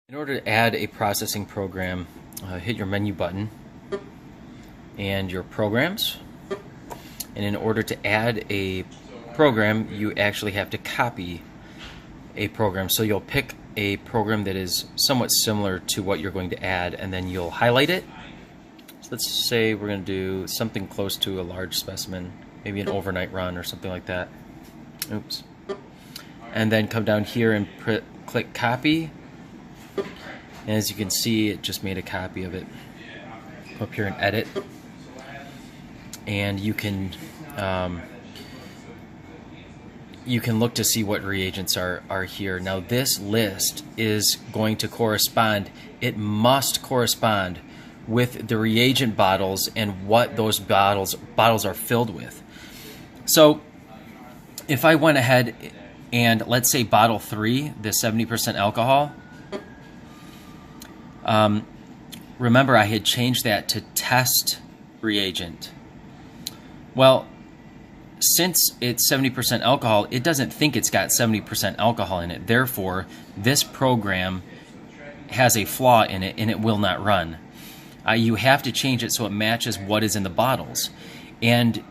In order to add a processing program, hit your menu button and your programs. And in order to add a program, you actually have to copy a program. So you'll pick a program that is somewhat similar to what you're going to add, and then you'll highlight it. So let's say we're going to do something close to a large specimen, maybe an overnight run or something like that. Oops. And then come down here and click copy. And as you can see, it just made a copy of it. Up here and edit, and you can look to see what reagents are here. Now this list is going to correspond. It must correspond with the reagent bottles and what those bottles are filled with. So if I went ahead and let's say bottle 3, the 70% alcohol. Remember, I had changed that to test reagent. Well, since it's 70% alcohol, it doesn't think it's got 70% alcohol in it. Therefore, this program has a flaw in it and it will not run. You have to change it so it matches what is in the bottles. And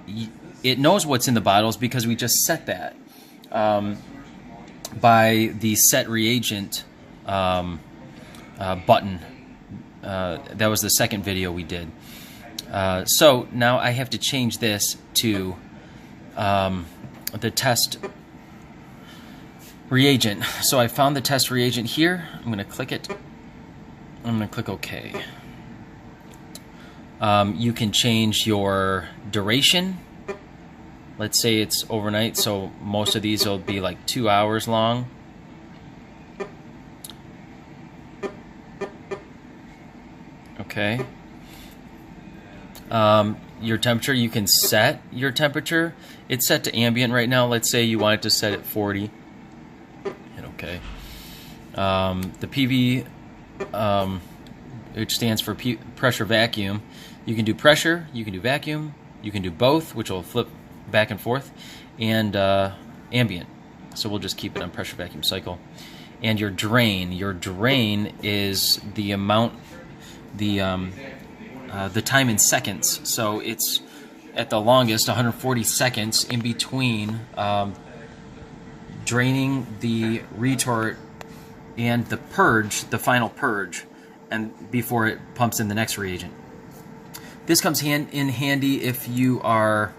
it knows what's in the bottles because we just set that by the set reagent button. That was the second video we did. So now I have to change this to the test reagent. So I found the test reagent here. I'm going to click it. I'm going to click OK. You can change your duration. Let's say it's overnight, so most of these will be like 2 hours long. Okay. Your temperature, you can set your temperature. It's set to ambient right now. Let's say you want it to set at 40. Hit OK. The PV, which stands for pressure vacuum. You can do pressure, you can do vacuum, you can do both, which will flip back and forth, and ambient. So we'll just keep it on pressure vacuum cycle. And your drain is the amount, the time in seconds. So it's at the longest 140 seconds in between draining the retort and the purge, the final purge, and before it pumps in the next reagent. This comes in handy if you are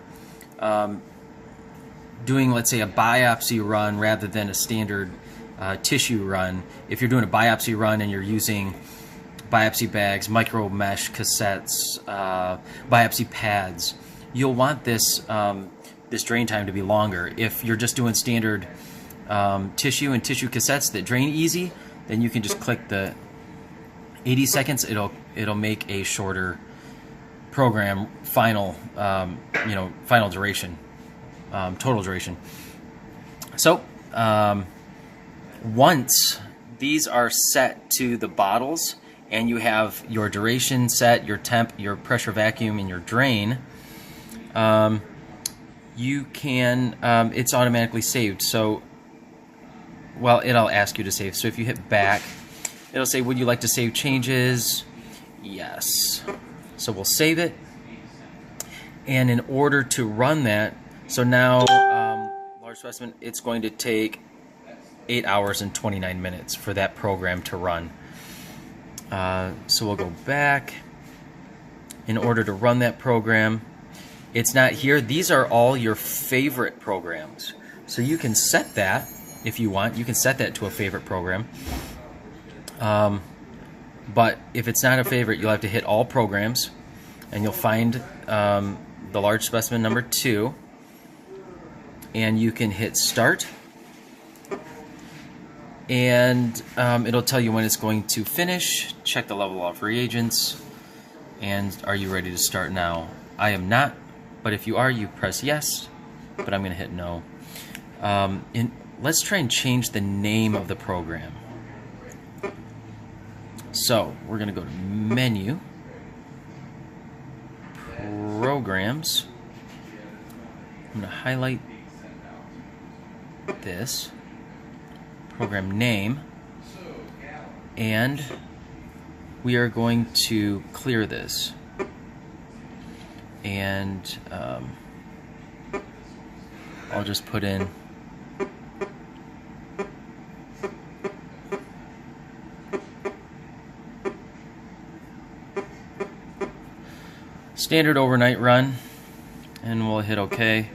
doing, let's say, a biopsy run rather than a standard tissue run. If you're doing a biopsy run and you're using biopsy bags, micro mesh cassettes, biopsy pads, you'll want this this drain time to be longer. If you're just doing standard tissue and tissue cassettes that drain easy, then you can just click the 80 seconds. It'll make a shorter program final final duration, total duration. So once these are set to the bottles and you have your duration set, your temp, your pressure vacuum, and your drain, you can it's automatically saved. So well, it'll ask you to save. So if you hit back, it'll say, would you like to save changes? Yes. So we'll save it, and in order to run that, so now large specimen, it's going to take 8 hours and 29 minutes for that program to run. So we'll go back. In order to run that program, it's not here. These are all your favorite programs. So you can set that if you want. You can set that to a favorite program. But if it's not a favorite, you'll have to hit all programs, and you'll find the large specimen number 2, and you can hit start, and it'll tell you when it's going to finish. Check the level of reagents, and are you ready to start now? I am not, but if you are, you press yes, but I'm going to hit no. Let's try and change the name of the program. So we're going to go to Menu, Programs. I'm going to highlight this, Program Name, And we are going to clear this. And I'll just put in standard overnight run, and we'll hit OK.